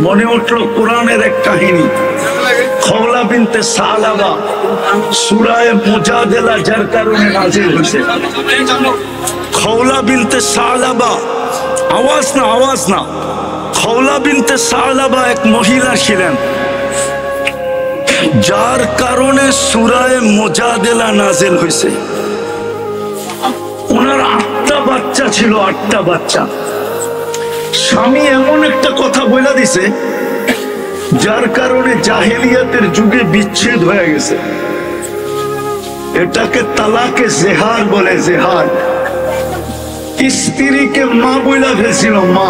মনে উঠল কোরআনের এক কাহিনী, খওলা বিনতে সালাবা, সূরা মুজাদালা যার কারণে নাযিল হয়েছে। খওলা বিনতে সালাবা, আওয়াজ না, খওলা বিনতে সালাবা এক মহিলা ছিলেন, যার কারণে সূরা মুজাদালা নাযিল হয়েছে। ওনার 8টা বাচ্চা ছিল, 8টা বাচ্চা। স্বামী এমন একটা কথা বলে দিছে যার কারণে জাহেলিয়াতের যুগে বিচ্ছেদ হয়ে গেছে। এটাকে তালাকে জেহার বলে, জেহার। স্ত্রীকে মা বইলা ফেলছিল, মা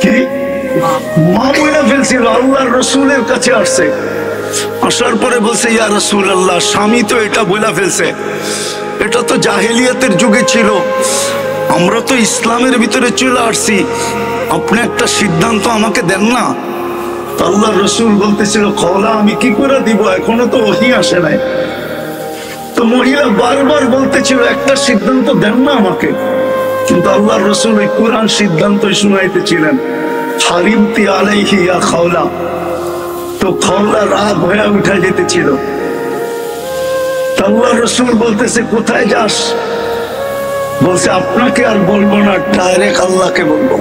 কি মা বইলা ফেলছিল। আল্লাহর রসুলের কাছে আসছে, আসার পরে বলছে, ইয়া রাসূলুল্লাহ, স্বামী তো এটা বইলা ফেলছে, এটা তো জাহেলিয়াতের যুগে ছিল, আমরা তো ইসলামের ভিতরে চলে আসছি, আপনি একটা সিদ্ধান্ত আমাকে দেন না। আল্লাহর রাসূল বলতেছিল, খওলা আমি কি করে দিব, এখনো তো ওহী আসে নাই। তো মহিলা বারবার বলতেছিল, একটা সিদ্ধান্ত দেন না আমাকে। কিন্তু আল্লাহর রাসূল ওই কোরআন সিদ্ধান্ত শুনাইতেছিলেন, হারিমতি আলাইহি ইয়া খওলা। তো খওলা রাগ হয়ে উঠে যেতেছিল। আল্লাহর রাসূল বলতেছে, কোথায় যাস? বলছে, আপনাকে আর বলবো না, ডাইরেক্ট আল্লাহকে বলবো।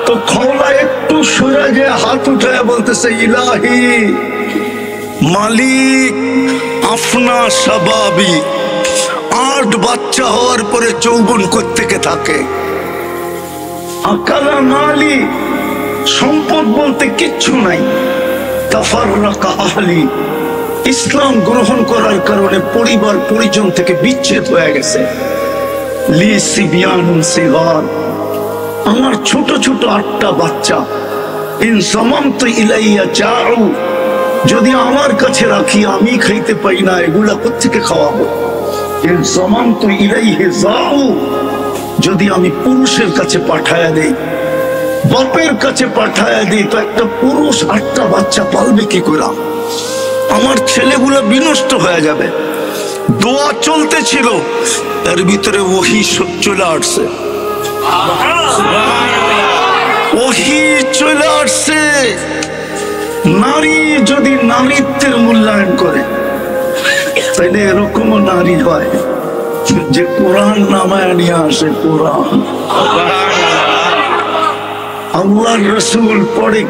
তো খওলা একটু সরে যে হাত উঠায় বলতেছে, ইলাহি মালিক আফনা শাবাবি। 8 বাচ্চা হওয়ার পরে যৌবন কোত্থেকে থাকে? আকালা মালি, সম্পদ বলতে কিচ্ছু নাই। তাফাররাকা আহলি, ইসলাম গ্রহণ করার কারণে পরিবার পরিজন থেকে বিচ্ছেদ হয়ে গেছে। লি সিবিয়ানুন সিগার, আমার ছোট ছোট 8টা বাচ্চা। ইন সামামতু ইলাইয়া জাউ, যদি আমার কাছে রাখি আমি খাইতে পাই না, এগুলা কোত্থেকে খাওয়াবো? ইন সামামতু ইলাইহি জাউ, যদি আমি পুরুষের কাছে পাঠায়া দেই, বাপের কাছে পাঠায়া দিই, তো একটা পুরুষ 8টা বাচ্চা পালবে কি করে? আমার ছেলেগুলো বিনষ্ট হয়ে যাবে। দোয়া চলতেছিল, এর ভিতরে ওহী চলে আসছে, ওহী চলে আসছে। নারী যদি নারীত্বের মূল্যায়ন করে, তাহলে এরকমও নারী হয় যে কোরআন নামায় নিয়ে আসে। কোরআন আল্লাহর রাসূল পড়ে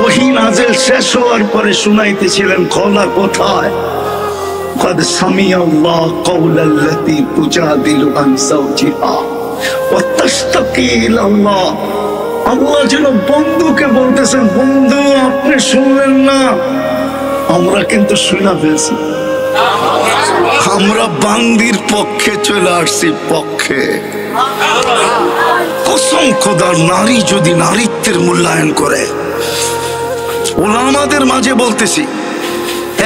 ওহী নাযিল শেষ হওয়ার পরে শুনাইতেছিলেন, খওলা কোথায়? قد سمع الله قول التي تجادل عن زوجها وتشتكي إلى الله। আল্লাহ যেন বন্ধুকে বলতেছেন, বন্ধু আপনি শুনলেন না, আমরা কিন্তু শুনে ফেলছি, আমরা বান্দির পক্ষে চলে আসছি, পক্ষে। কসম খোদার, নারী যদি নারীত্বের মূল্যায়ন করে, ওলামাদের মাঝে বলতেছি,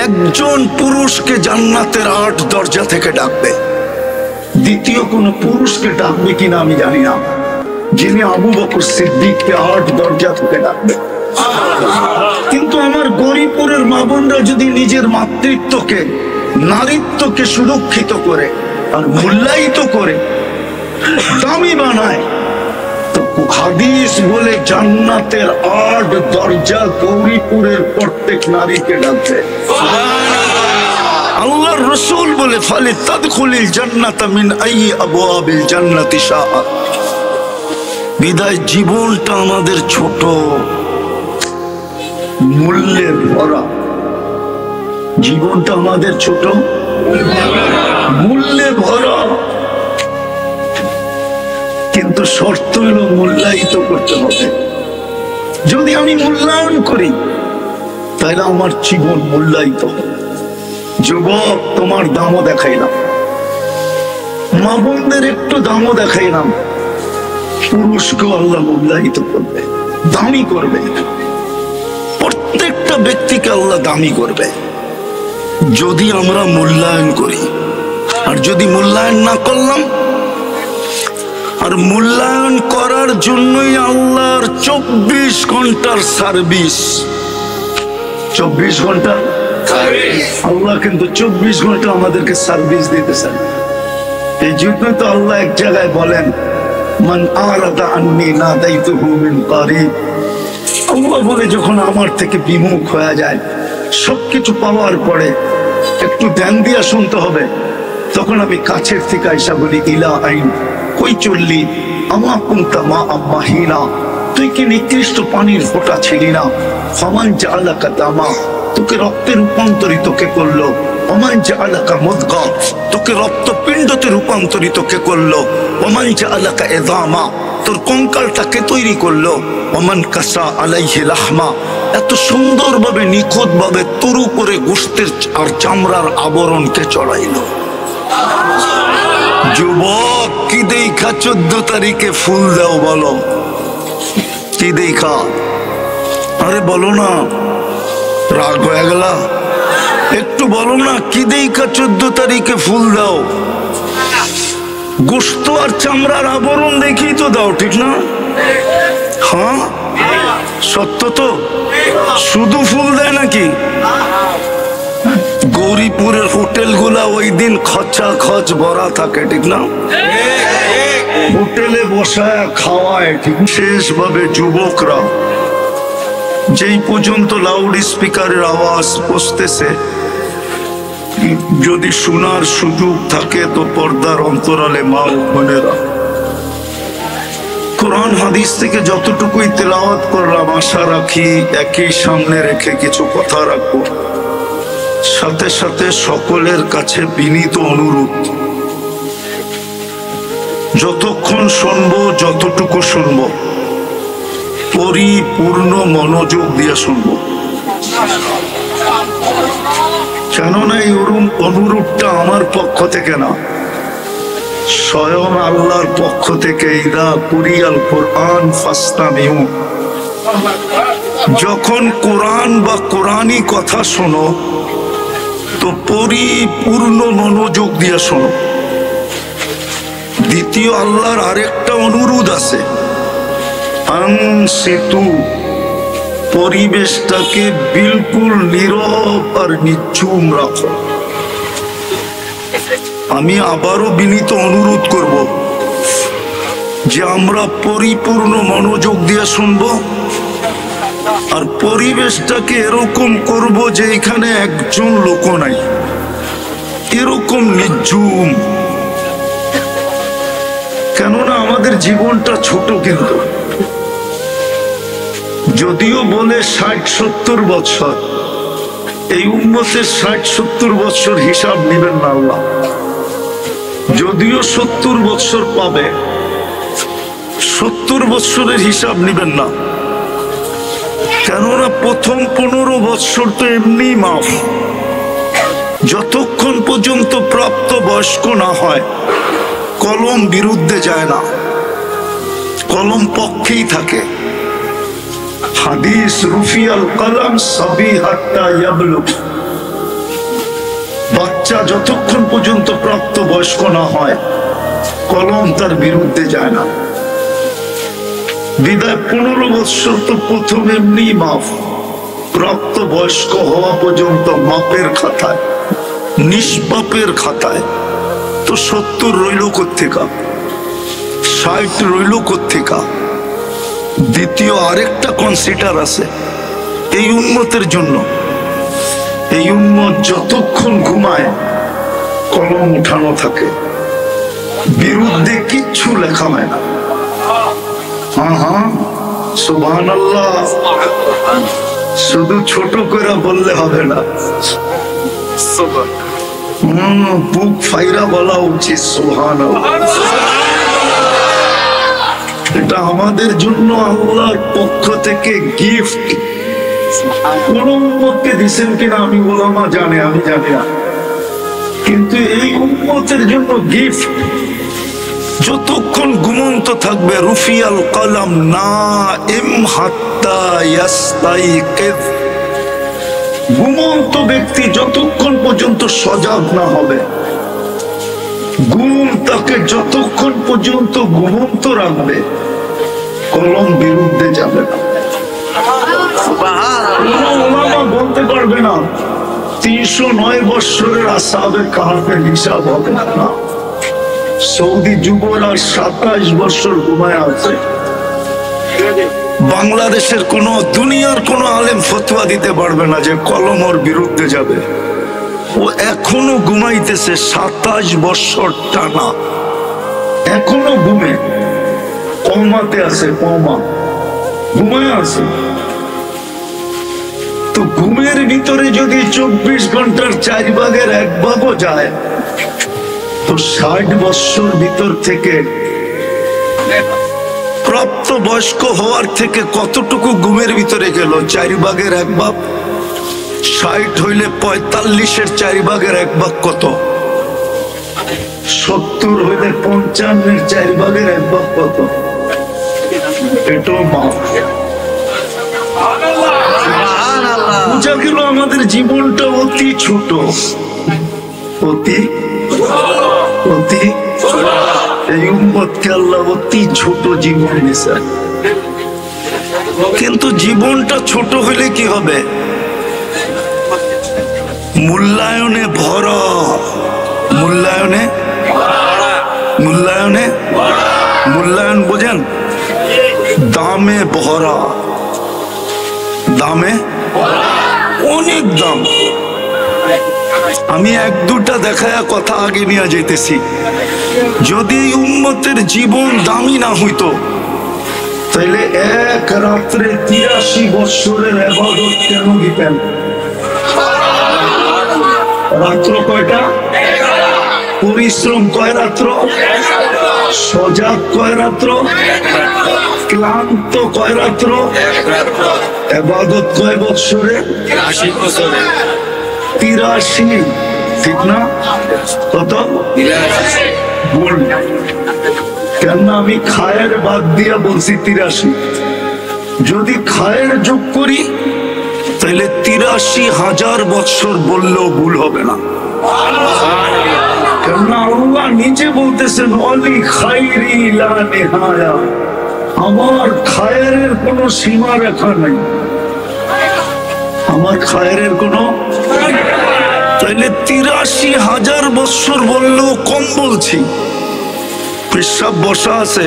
একজন পুরুষকে জান্নাতের 8 দরজা থেকে ডাকবে, দ্বিতীয় কোন পুরুষকে ডাকবে কিনা আমি জানি না, যিনি আবু বকর সিদ্দিককে 8 দরজা থেকে ডাকবে। কিন্তু আমার গরিপুরের মা বোনরা যদি নিজের মাতৃত্বকে, নারীত্বকে সুরক্ষিত করে আর মূল্যায়িত করে, দামি বানায়, তো হাদিস বলে জান্নাতের 8 দরজা গৌরীপুরের প্রত্যেক নারীকে ডাকবে। আল্লাহর রাসূল বলে, ফালি তাদখুলিল জান্নাতা মিন আইয়ি আবওয়াবিল জান্নাতি শাআত। বিদায় জীবনটা আমাদের ছোট, মূল্যে ভরা। জীবনটা আমাদের ছোট, মূল্যে ভরা। কিন্তু শর্ত হলো মূল্যায়িত করতে হবে। যদি আমি মূল্যায়ন করি, তাহলে আমার জীবন মূল্যায়িত হবে। যুবক, তোমার দামও দেখাইলাম, মা বোনদের একটু দামও দেখাইলাম। পুরুষকেও আল্লাহ মূল্যায়িত করবে, দামি করবে। প্রত্যেকটা ব্যক্তিকে আল্লাহ দামি করবে যদি আমরা মূল্যায়ন করি। আর যদি মূল্যায়ন না করলাম, আর মূল্যায়ন করার জন্যই আল্লাহর 24 ঘন্টার সার্ভিস। 24 ঘন্টা আল্লাহ কিন্তু 24 ঘন্টা আমাদেরকে সার্ভিস দিতেছেন। এই জন্য তো আল্লাহ এক জায়গায় বলেন, মান আরাদা আন্নি নাদাইতুহু মিন কারিব। আল্লাহ বলে যখন আমার থেকে বিমুখ হয়ে যায়, সবকিছু পাওয়ার পরে একটু ধ্যান দিয়া শুনতে হবে, তখন আমি কাছের থেকে আইসা বলি ইলা আইন, কই চললি? আমা কুনতা মা আম্মাহিনা, তুই কি নিকৃষ্ট পানির ফোঁটা ছিলি না? ফামান জাআলাকা দামা, তোকে রক্তে রূপান্তরিত কে করলো? ওমান জাআলাকা মুদগা, তোকে রক্তপিণ্ডতে রূপান্তরিত কে করলো? ওমান জাআলাকা ইযামা, তোর কঙ্কালটাকে তৈরি করলো? ওমান কাসা আলাইহি লাহমা, এত সুন্দরভাবে নিখুঁতভাবে তোর উপরে গোশতের আর চামড়ার আবরণকে চড়াইলো। যুবক, কি দেখা 14 তারিখে ফুল দাও বলো? কি দেখা? আরে বলো না, রাগ হয়ে গেল? একটু বলো না, কি দেখা 14 তারিখে ফুল দাও? গোশত আর চামড়ার আবরণ দেখি তো দাও, ঠিক না? হ্যাঁ, সত্য তো? শুধু ফুল দেয় নাকি? গৌরীপুরের হোটেলগুলা ওই দিন খচা খচ ভরা থাকে, ঠিক না? হোটেলে বসায় খাওয়ায়, ঠিক? শেষভাবে যুবকরা যেই পর্যন্ত লাউড স্পিকারের আওয়াজ পৌঁছতেছে, যদি শোনার সুযোগ থাকে তো পর্দার অন্তরালে মা ও বোনেরা, কোরআন হাদিস থেকে যতটুকুই তেলাওয়াত করলাম, আশা রাখি একই সামনে রেখে কিছু কথা রাখবো। সাথে সাথে সকলের কাছে বিনীত অনুরোধ, যতক্ষণ শুনবো, যতটুকু শুনবো, পরিপূর্ণ মনোযোগ দিয়ে শুনবো। কেননা এই অনুরোধটা আমার পক্ষ থেকে না, স্বয়ং আল্লাহর পক্ষ থেকে। ইদা কুরিয়াল কোরআন ফাসতামিউ, যখন কোরআন বা কোরআনী কথা শোনো তো পরিপূর্ণ মনোযোগ দিয়ে শোনো। দ্বিতীয়, আল্লাহর আরেকটা অনুরোধ আছে, আনসিতু, পরিবেশটাকে বিলকুল নীরব আর নিঝুম রাখো। আমি আবারও বিনীত অনুরোধ করব যে আমরা পরিপূর্ণ মনোযোগ দিয়ে শুনবো, আর পরিবেশটাকে এরকম করব যে এখানে একজন লোক নাই, এরকম নিঝুম। কেননা আমাদের জীবনটা ছোট, কিন্তু যদিও বলে 60-70 বছর, এই উম্মতের 60-70 বছর হিসাব নেবেন না আল্লাহ। যদিও 70 বছর পাবে, 70 বছরের হিসাব নেবেন না। কেননা প্রথম 15 বছর তো এমনি মাফ, যতক্ষণ পর্যন্ত প্রাপ্ত বয়স্ক না হয় কলম বিরুদ্ধে যায় না, কলম পক্ষেই থাকে। হাদিস, রুফিয়াল কলম সাবি হাত্তা ইয়াবলুগ, বাচ্চা যতক্ষণ পর্যন্ত প্রাপ্ত বয়স্ক না হয় কলম তার বিরুদ্ধে যায় না। বিদায় 15 বছর তো প্রথম এমনি মাফ, প্রাপ্ত বয়স্ক হওয়া পর্যন্ত মাপের খাতায়, নিষ্পাপের খাতায় তো 70 রইল কোত্থেকা, 60 রইল কোত্থেকা। দ্বিতীয় আরেকটা কনসিডার আছে এই উম্মতের জন্য। এই উম্মত যতক্ষণ ঘুমায় কলম উঠানো থাকে, বিরুদ্ধে কিচ্ছু লেখা হয় না। হ্যাঁ, সুবহানাল্লাহ, শুধু ছোট করে বললে হবে না, বুক ফাইরা বলা উচিত সুবহানাল্লাহ। এটা আমাদের জন্য আল্লাহর পক্ষ থেকে গিফট। কোন উম্মতকে দিচ্ছেন কিনা আমি ওলামা জানে, আমি জানি না, কিন্তু এই উম্মতের জন্য গিফট। যতক্ষণ ঘুমন্ত থাকবে রুফিয়াল কলম নাইম হাত্তা ইয়াস্তাইকিজ, ঘুমন্ত ব্যক্তি যতক্ষণ পর্যন্ত সজাগ না হবে, ঘুম তাকে যতক্ষণ পর্যন্ত ঘুমন্ত রাখবে কলম বিরুদ্ধে যাবে না। বলতে পারবে না 309 বৎসরের আসহাবে কাহফের হিসাব হবে না। সৌদি যুবরা 27 বছর ঘুমায় আছে। বাংলাদেশের কোন দুনিয়ার কোন আলেম ফতোয়া দিতে পারবে না যে কলম ওর বিরুদ্ধে যাবে। ও এখনো ঘুমাইতেছে 27 বছর টানা, এখনো ঘুমে, কমাতে আছে, কমা ঘুমায় আছে। তো ঘুমের ভিতরে যদি 24 ঘন্টার 4 ভাগের 1 ভাগও যায়, তো 60 বছর ভিতর থেকে প্রাপ্ত বয়স্ক হওয়ার থেকে কতটুকু ঘুমের ভিতরে গেল? 4 ভাগের 1 ভাগ। 60 হইলে 45-এর 4 ভাগের 1 ভাগ কত? 70 হইলে 55-এর 4 ভাগের 1 ভাগ কত? এটাও মাপ। বোঝা গেল আমাদের জীবনটা অতি ছোট, অতি অতি এই উম্মতকে আল্লাহ অতি ছোট জীবন দিয়েছে। কিন্তু জীবনটা ছোট হলে কি হবে? মূল্যায়নে ভরা, মূল্যায়নে মূল্যায়নে মূল্যায়ন বোঝেন? দামে ভরা, দামে অনেক দাম। আমি 1-2টা দেখায় কথা আগে নিয়ে যেতেছি। যদি উম্মতের জীবন দামি না হইতো, তাইলে এক রাত্রে 83 বছরের ইবাদত কেন দিতেন? রাত্র কয়টা? পরিশ্রম কয় রাত্র? সজাগ কয় রাত্র? ক্লান্ত কয় রাত্র? ইবাদত কয় বছরে? 83 বছরে। 83, ঠিক না? কত? 83। ভুল। কেন আমি খায়ের বাদ দিয়া বলছি 83। যদি খায়ের যোগ করি তাহলে 83,000 বছর বললেও ভুল হবে না। কেননা আল্লাহ নিজে বলতেছেন অলি খাইরি লা নিহায়া, আমার খায়ের কোনো সীমা রেখা নাই, আমার খায়ের কোনো। তাইলে 83,000 বছর বললেও কম বলছি। পেশাব বসা আছে,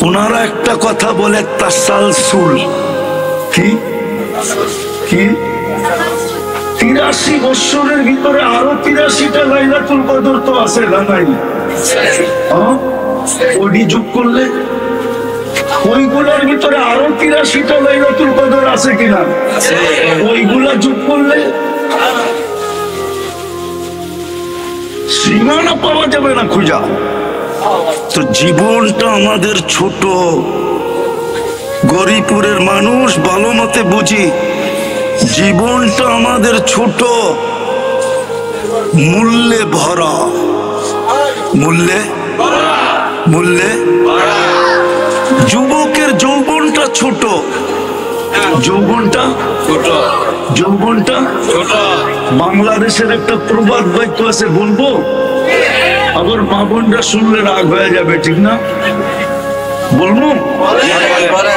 ওনারা একটা কথা বলে তাসালসুল। কি কি 83 বছরের ভিতরে আরো 83টা লাইলাতুল কদর তো আছে না নাই? ওডি যোগ করলে ওইগুলোর ভিতরে আরো 83টা লাইলাতুল কদর আছে কিনা? ওইগুলা যোগ করলে সীমানা পাওয়া যাবে না খুঁজা। তো জীবনটা আমাদের ছোট। গরিপুরের মানুষ ভালো মতে বুঝি, জীবনটা আমাদের ছোট, মূল্যে ভরা, মূল্যে মূল্যে। যুবকের যৌবনটা ছোট, যৌবনটা ছোট, যৌবনটা ছোট। বাংলাদেশের একটা প্রবাদ বাক্য আছে, বলবো? আবার মা বোনরা শুনলে রাগ হয়ে যাবে, ঠিক না? বলবো?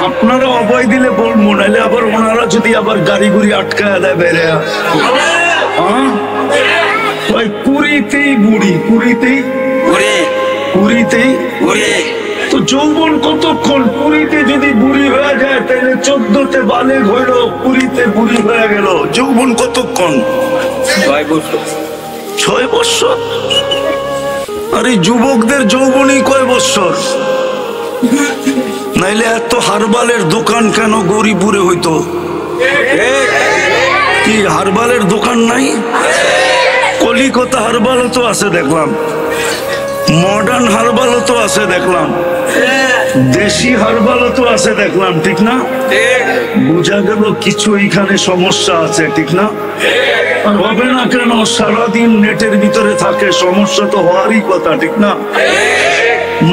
আপনারা অভয় দিলে বলবো, নাহলে আবার ওনারা যদি আবার গাড়ি গুড়ি আটকায় দেয় বেড়ে। কুড়িতেই বুড়ি, কুড়িতেই কুড়িতেই বুড়ি। তো যৌবন কতক্ষণ? কুড়িতে যদি বুড়ি হয়ে যায় তাহলে 14তে বালেগ হইল, কুড়িতে বুড়ি হয়ে গেল। যৌবন কতক্ষণ? 6 বছর। আরে যুবকদের যৌবনই কয় বছর? নাইলে এত হারবালের দোকান কেন গরিপুরে হইতো? কি হারবালের দোকান নাই? কলিকাতা হারবালও তো আছে দেখলাম, মডার্ন হারবালও তো আছে দেখলাম, দেশি হারবালও তো আছে দেখলাম, ঠিক না? বোঝা গেল কিছু এখানে সমস্যা আছে, ঠিক না? আর হবে না কেন? সারাদিন নেটের ভিতরে থাকে, সমস্যা তো হওয়ারই কথা, ঠিক না?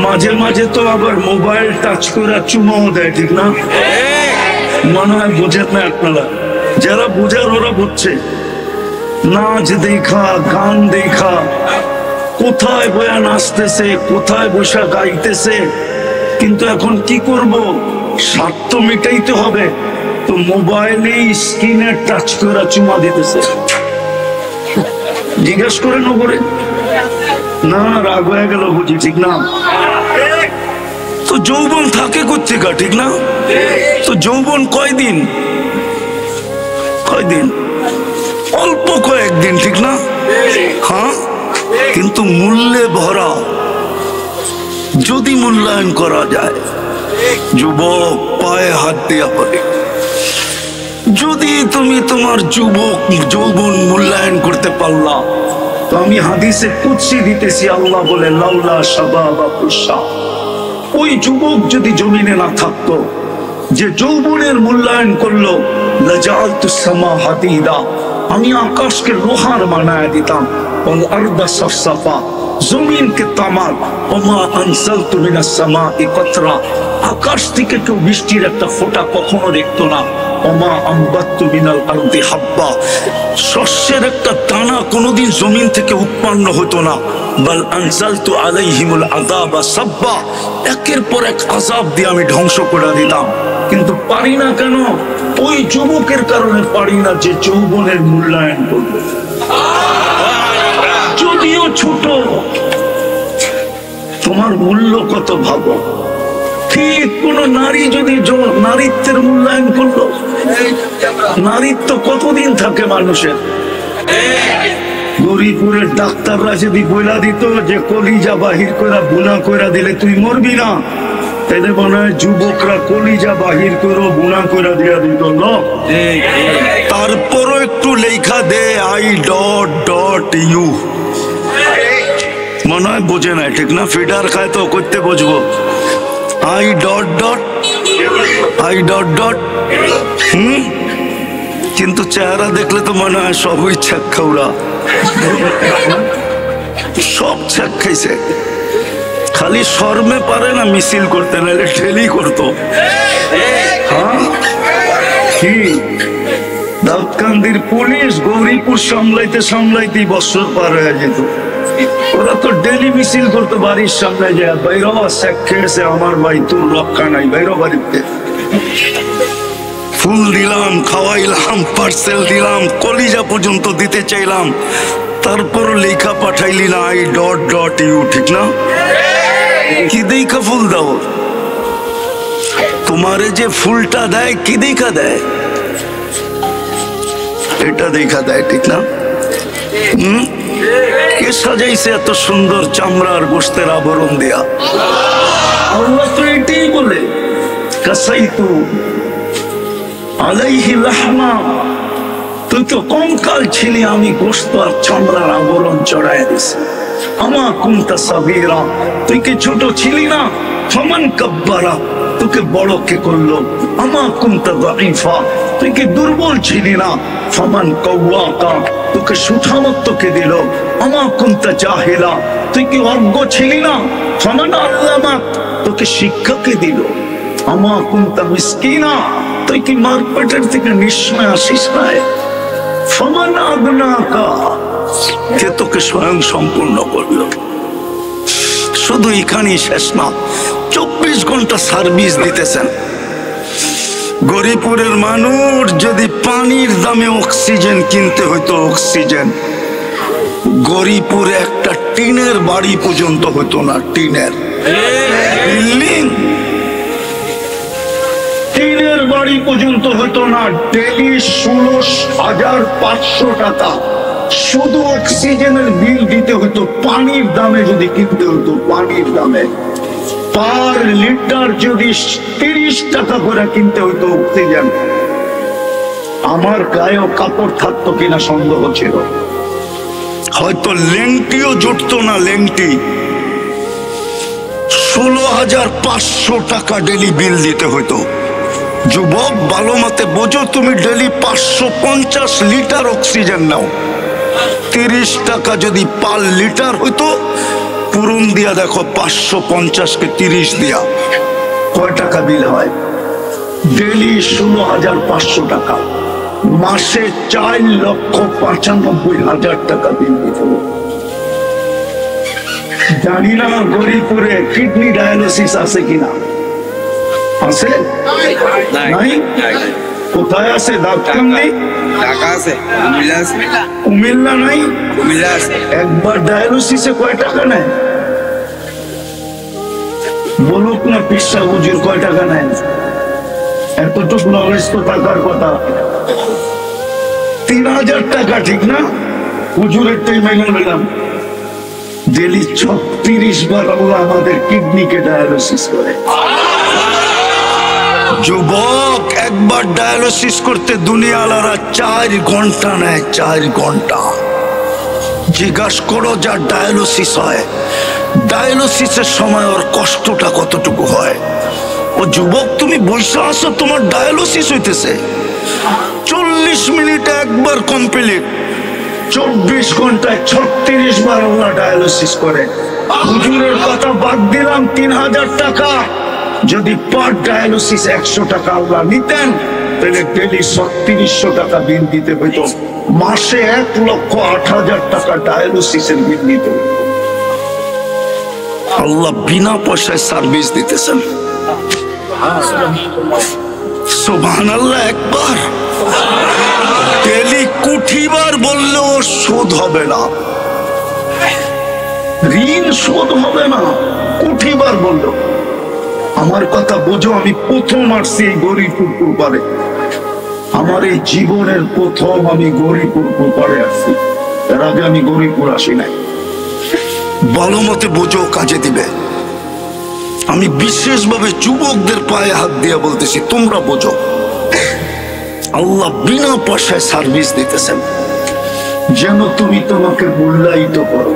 মাঝে মাঝে তো আবার মোবাইল টাচ করে চুমাও দেয়, ঠিক না? মনে হয় বোঝেন না আপনারা। যারা বোঝার ওরা বুঝছে। নাচ দেখা, গান দেখা, কোথায় বয়া নাচতেছে, কোথায় বসা গাইতেছে। কিন্তু এখন কি করব? স্বার্থ মিটাইতে হবে, তো মোবাইলে স্ক্রিনে টাচ করে চুমা দিতেছে। জিজ্ঞেস করে নগরে না রাগ হয়ে গেল বুঝি, ঠিক না? তো যৌবন থাকে কোথেকে, ঠিক না? তো যৌবন কয়দিন? কয়দিন? অল্প কয়েকদিন, ঠিক না? হ্যাঁ, কিন্তু মূল্যে ভরা। যদি মূল্যায়ন করা যায়, যুবক পায়ে হাত দেয়া পারে, যদি তুমি তোমার যৌবন মূল্যায়ন করতে পারলা, তো আমি হাদিসে কুদসি দিতেছি, আল্লাহ বলে লাউলা শাবাবা কুশা, ওই যুবক যদি জমিনে না থাকতো, যে যৌবনের মূল্যায়ন করলো, লাজালতুস সামা হাদিদা, আমি আকাশকে লোহার বানায় দিতাম, ওয়াল আরদা সাফসাফা, জমিনকে তামার, ওমা আনসালতু মিনাস সামাই কতরা, আকাশ থেকে কেউ বৃষ্টির একটা ফোঁটা কখনো দেখতো না, ওমা আম্বাততু মিনাল আরদি হাব্বা, শস্যের একটা দানা কোনোদিন জমিন থেকে উৎপন্ন হতো না, বাল আনজালতু আলাইহিমুল আযাবা সাব্বা, একের পর এক আযাব দিয়ে আমি ধ্বংস করে দিতাম। কিন্তু পারি না কেন? ওই যুবকের কারণে পারি না যে যৌবনের মূল্যায়ন করবে, যদিও ছোট। তোমার মূল্য কত ভাবো। ঠিক কোন নারী যদি নারীত্বের মূল্যায়ন করলো, নারীত্ব কতদিন থাকে মানুষের? গরিপুরের ডাক্তাররা যদি বইলা দিত যে কলিজা বাহির করে বুনা করে দিলে তুই মরবি না, তাহলে মনে হয় যুবকরা কলিজা বাহির করে বুনা করে দিয়া দিত না। তারপরও একটু লেখা দে I.U, মনে হয় বোঝে না, ঠিক না? ফিডার খায় তো করতে বুঝবো I. কিন্তু চেহারা দেখলে তো মনে হয় সবই ছ্যাক খাওয়া, সব ছ্যাক খাইছে, খালি শর্মে পারে না মিছিল করতে, নাহলে ঠেলি করতো। হ্যাঁ, কি দাউদকান্দির পুলিশ গৌরীপুর সামলাইতে বছর পার হয়ে যেত। ওরা তো ডেলি মিছিল করতো বাড়ির সামনে, যে বাইর শেখ খেয়েছে আমার ভাই, তোর রক্ষা নাই, বাইর বাড়িতে। ফুল দিলাম, খাওয়াইলাম, পার্সেল দিলাম, কলিজা পর্যন্ত দিতে চাইলাম, তারপর লেখা পাঠাইলি না I.U, ঠিক না? কি দেখা ফুল দাও? তোমারে যে ফুলটা দেয় কি দেখা দেয়? এটা দেখা দেয়, ঠিক না? কে সাজাইছে এত সুন্দর চামড়ার গোশতের আবরণ দেয়া? আল্লাহ তো এটাই বলে, কাসাইতু আলাইহি লাহমা, তুই তো কঙ্কাল ছিলি, আমি গোশত আর চামড়ার আবরণ চড়াইয়া দিছি। আমা কুনতা সাগীরা, তুই কি ছোট ছিলি না? ফামান কাব্বারা, তোকে বড় কে করলো? আমা কুনতা দাঈফা, তুই কি দুর্বল ছিলি না? ফামান কাওয়াকা, তোকে সুঠামত্ব কে দিল? আমা কুনতা জাহিলা, তুই কি অজ্ঞ ছিলি না? ফামান আল্লামাক, তোকে শিক্ষা কে দিল? আমা কুনতা মিসকিনা, তুই কি মার পেটের থেকে নিঃস্বয় আসিস নাই? ফামান আগনাকা, কে তোকে স্বয়ং সম্পূর্ণ করলো? শুধু এখানেই শেষ না, 24 ঘন্টা সার্ভিস দিতেছেন। গরিপুরের মানুষ যদি পানির দামে অক্সিজেন কিনতে হইতো, অক্সিজেন, গরিপুরে একটা টিনের বাড়ি পর্যন্ত হতো না, টিনের বিল্ডিং, টিনের বাড়ি পর্যন্ত হতো না। ডেলি 16,500 টাকা শুধু অক্সিজেনের বিল দিতে হতো, পানির দামে যদি কিনতে হতো, পানির দামে পার লিটার যদি 30 টাকা করে কিনতে হতো অক্সিজেন, আমার গায়েও কাপড় থাকতো কিনা সন্দেহ ছিল। হয়তো লেংটিও জুটতো না, লেংটি। 16,500 টাকা ডেলি বিল দিতে হতো। যুবক, ভালো মতে বোঝো, তুমি ডেলি 550 লিটার অক্সিজেন নাও, 30 টাকা যদি পার লিটার হইতো, পূরণ দিয়া দেখো 550-কে 30 দিয়া কয় টাকা বিল হয়? ডেলি 16,500 টাকা, মাসে 4,95,000 টাকা বিল দিত। জানি না গরিপুরে কিডনি ডায়ালিসিস আছে কিনা, আছে নাই? কোথায় আছে দাঁতকান্দি? ঢাকা আছে, কুমিল্লা আছে। কুমিল্লা নাই? কুমিল্লা আছে। একবার ডায়ালিসিসে কয় টাকা নেয় বলুক না, পিসা হুজুর কয় টাকা নেয়? এতটুকু নলেজ তো টাকার কথা। 3000 টাকা, ঠিক না? হুজুরের টাই মেনে নিলাম। ডেলি 36 বার আল্লাহ আমাদের কিডনিকে ডায়ালিসিস করে। যুবক, একবার ডায়ালিসিস করতে দুনিয়ালারা 4 ঘন্টা নেয়, 4 ঘন্টা। জিজ্ঞাসা করো যার ডায়ালিসিস হয়, ডায়ালিসিসের সময় ওর কষ্টটা কতটুকু হয়। ও যুবক, তুমি বসে আসো, তোমার ডায়ালিসিস হইতেছে 40 মিনিটে একবার কমপ্লিট, 24 ঘন্টায় 36 বার ওরা ডায়ালিসিস করে। হুজুরের কথা বাদ দিলাম, 3000 টাকা। যদি পার ডায়ালিসিস 100 টাকা আল্লাহ নিতেন, তাহলে ডেলি 3600 টাকা বিল দিতে হইত। মাসে 1,08,000 টাকা ডায়ালিসিসের বিল দিত। আল্লাহ বিনা পয়সায় সার্ভিস দিতেছেন। সুবহানাল্লাহ একবার। ডেলি কোটিবার বললেও শোধ হবে না, ঋণ শোধ হবে না, কোটিবার বললেও। আমার কথা বোঝো, আমি প্রথম আসছি এই গরিপুর পারে। আমার এই জীবনের প্রথম আমি গরিপুর পারে আসছি, এর আগে আমি গরিপুর আসি নাই। ভালো মতে বোঝো, কাজে দিবে। আমি বিশেষভাবে যুবকদের পায়ে হাত দিয়ে বলতেছি, তোমরা বোঝো, আল্লাহ বিনা পয়সায় সার্ভিস দিতেছেন যেন তুমি তোমাকে মূল্যায়িত করো,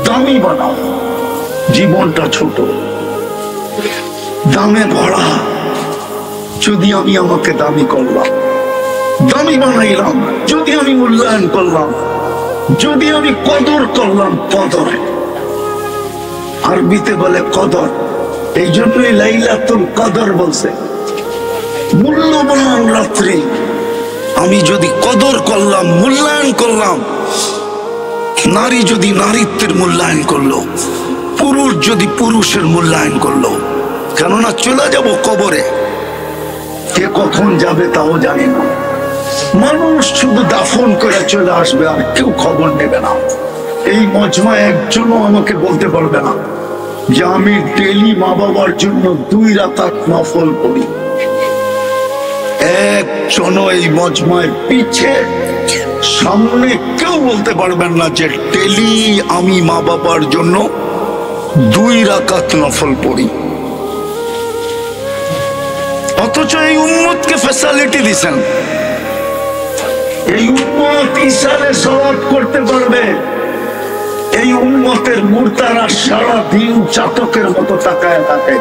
দামি বানাও। জীবনটা ছোট, দামে ভরা। যদি আমি আমাকে দামি করলাম, দামি বানাইলাম, যদি আমি মূল্যায়ন করলাম, যদি আমি কদর করলাম, কদর আরবিতে বলে কদর। এই জন্যই লাইলাতুল কদর বলছে, মূল্যবান রাত্রি। আমি যদি কদর করলাম, মূল্যায়ন করলাম, নারী যদি নারীত্বের মূল্যায়ন করলো, পুরুষ যদি পুরুষের মূল্যায়ন করলো, কেননা চলে যাব কবরে, কে কখন যাবে তাও জানি না। মানুষ শুধু দাফন করে চলে আসবে, আর কেউ খবর নেবে না। এই মজমা একজনও আমাকে বলতে পারবে না যে আমি ডেলি মা বাবার জন্য 2 রাকাত নফল পড়ি। একজনও এই মজমার পিছে সামনে কেউ বলতে পারবেন না যে ডেলি আমি মা বাবার জন্য 2 রাকাত নফল পড়ি। অথচ এই উম্মতকে ফ্যাসিলিটি দিছেন, এই উম্মত ইশারে সওয়াব করতে পারবে। এই উম্মতের মুর্তারা সারা দিন চাতকের মতো তাকায় থাকে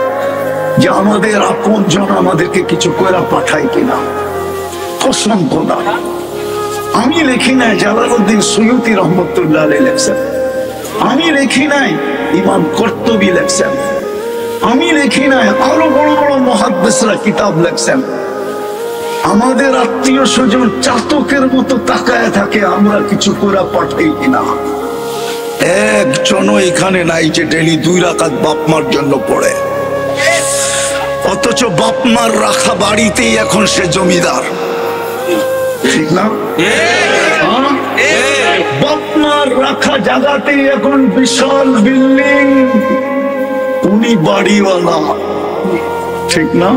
যে আমাদের আপন জন আমাদেরকে কিছু করে পাঠায় কিনা। কসম খোদা, আমি লিখি নাই, জালালউদ্দিন সুয়ুতি রহমতুল্লাহ আলাইহি লেখছেন। আমি লিখি নাই, ইমাম কর্তুবী লেখছেন। আমি লিখি নাই, আরো বড় বড় মুহাদ্দিসরা কিতাব লেখছেন। আমাদের আত্মীয় স্বজন চাতকের মতো তাকায় থাকে আমরা কিছু করে পাঠাই কিনা। একজনও এখানে নাই যে ডেলি 2 রাকাত বাপ মার জন্য পড়ে। অথচ বাপ মার রাখা বাড়িতেই এখন সে জমিদার, ঠিক না? বাপ মার রাখা জায়গাতেই এখন বিশাল বিল্ডিং, উনি বাড়িওয়ালা, ঠিক না?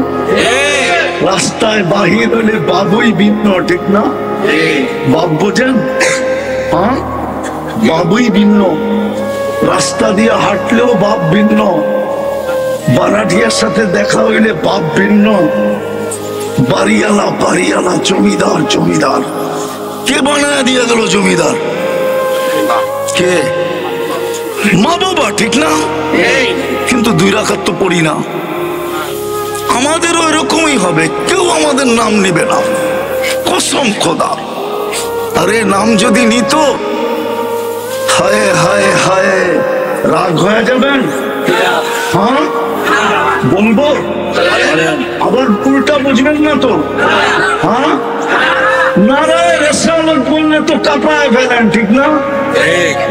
রাস্তায় বাহির হলে বাবুই ভিন্ন, ঠিক না? বাপ বোঝেন? হ্যাঁ, বাবুই ভিন্ন। রাস্তা দিয়ে হাঁটলেও বাপ ভিন্ন, বারাটিয়ার সাথে দেখা হইলে বাপ ভিন্ন। বাড়িওয়ালা বাড়িওয়ালা, জমিদার জমিদার। কে বানায় দিয়ে গেল জমিদার? কে? মা বাবা, ঠিক না? কিন্তু 2 রাকাত তো পড়ি না। আমাদেরও এরকমই হবে, কেউ আমাদের নাম নেবে না, কসম খোদা। আরে নাম যদি নিত, হায় হায় হায়, রাগ হয়ে যাবেন। হ্যাঁ বলবো, আবার উল্টা বুঝবেন না তো। হ্যাঁ, নারায় রেসালত বললে তো কাঁপায় ফেলেন, ঠিক না?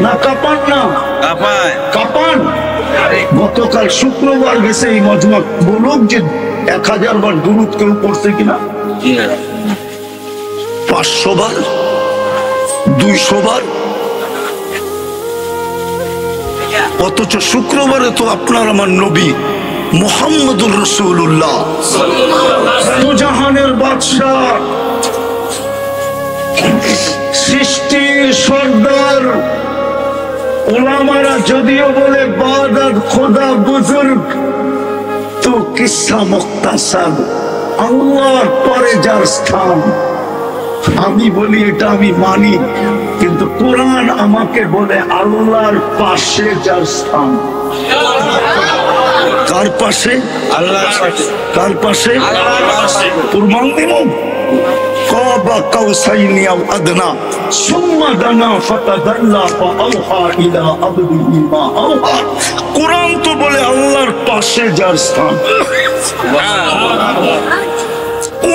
না কাঁপান না? কাঁপান। গতকাল শুক্রবার গেছে এই মজমা, বলুক যে 1000 বার দুরূদ কেউ পড়ছে কিনা। 500 বার, 200 বার, অথচ শুক্রবারে তো আপনার আমার নবী মুহাম্মদুর রাসূলুল্লাহ জাহানের বাদশাহ, সৃষ্টির সর্দার, ওলামারা যদিও বলে বাদাত খোদা বুজুর্গ, তো কিসা মুখতাসার, আল্লাহর পরে যার স্থান। আমি বলি এটা আমি মানি, কিন্তু কোরআন আমাকে বলে আল্লাহর পাশে যার স্থান। কার পাশে? আল্লাহর সাথে। কার পাশে? আল্লাহর পাশে। কুরবান দিব কাবা কাউসাইনি আও আদনা সুম্মা দানা ফাতাদাল্লা ফাআওহা ইলা আবদিহি মা আওহা। কোরআন তো বলে আল্লাহর পাশে যার স্থান।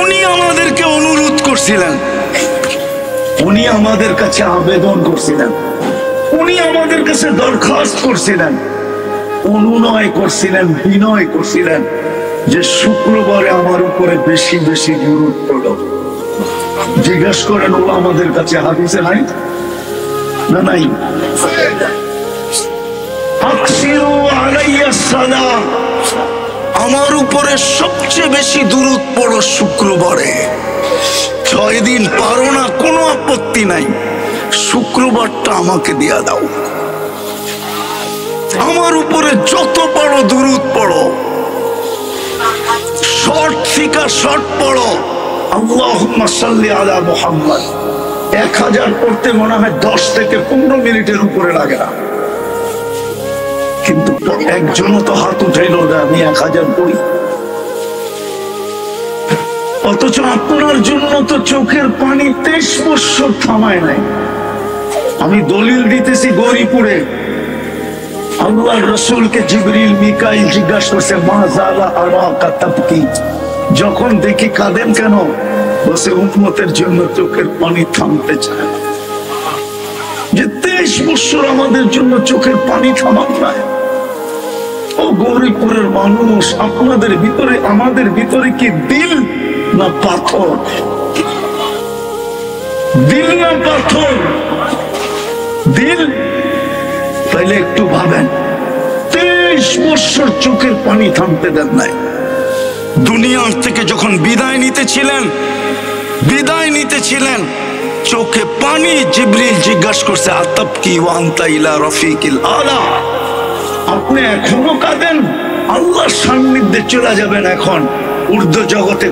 উনি আমাদেরকে অনুরোধ করছিলেন, উনি আমাদের কাছে আবেদন করছিলেন, উনি আমাদের কাছে দরখাস্ত করছিলেন, অনুনয় করছিলেন, বিনয় করছিলেন যে শুক্রবারে আমার উপরে বেশি বেশি গুরুত্ব দাও। জিজ্ঞাসা করেন ওরা আমাদের কাছে হাদিসে নাই না? নাই। আকসিরু আলাইয়া সালাম, আমার উপরে সবচেয়ে বেশি দুরূদ পড়ো শুক্রবারে। 6 দিন পারো না, কোনো আপত্তি নাই, শুক্রবারটা আমাকে দিয়া দাও। আমার উপরে যত বড় দুরূদ পড়ো, শর্ট ফিকা শর্ট পড়ো, আল্লাহুম্মা সাল্লি আলা মুহাম্মদ, 1000 পড়তে মনে হয় 10 থেকে 15 মিনিটের উপরে লাগে না। কিন্তু একজনও তো হাত উঠাইল না আমি 1000 পড়ি। অথচ আপনার জন্য তো চোখের পানি 23 বছর থামায় নাই। আমি দলিল দিতেছি গৌরীপুরে, আল্লাহর রাসূলকে জিবরিল মিকাইল জিজ্ঞাসা করছে মা জালা আরাকা তাবকি, যখন দেখি কাঁদেন কেন? বসে উম্মতের জন্য চোখের পানি থামতে চায় না। যে 23 বছর আমাদের জন্য চোখের পানি থামান না। ও গৌরীপুরের মানুষ, আপনাদের ভিতরে আমাদের ভিতরে কি দিল না পাথর? দিল না পাথর? দিল। তাইলে একটু ভাবেন, 23 বছর চোখের পানি থামতে দেন নাই। দুনিয়ার থেকে যখন বিদায় নিতেছিলেন চোখে পানি, জিবরিল জিজ্ঞাসা করছে আতাবকি ওয়া আনতা ইলা রাফিকিল আলা, আপনি এখনো কাঁদেন? আল্লাহর সান্নিধ্যে চলে যাবেন। এখন ঊর্ধ্ব জগতে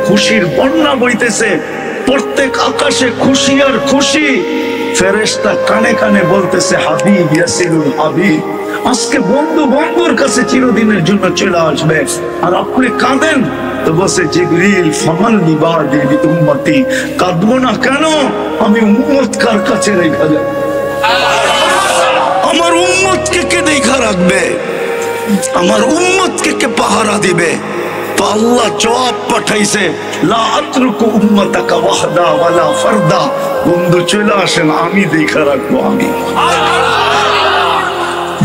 খুশির বন্যা বইতেছে, প্রত্যেক আকাশে খুশি আর খুশি। ফেরেশতা কানে কানে বলতেছে হাবিব ইয়াসিরুল হাবিব, আজকে বন্ধু বন্ধুর কাছে চিরদিনের জন্য চলে আসবে, আর আপনি কাঁদেন। তো বসে জিবরিল ফামান লিবাদি উম্মতি, কাঁদবো না কেন? আমি উম্মত কার কাছে রেখে যাব? আমার উম্মতকে কে দেখা রাখবে? আমার উম্মতকে কে পাহারা দিবে? তো আল্লাহ জবাব পাঠাইছে লা আতরুকু উম্মাতাকা ওয়াহদা ওয়ালা ফারদা, বন্ধু চলে আসেন, আমি দেখা রাখবো। আমি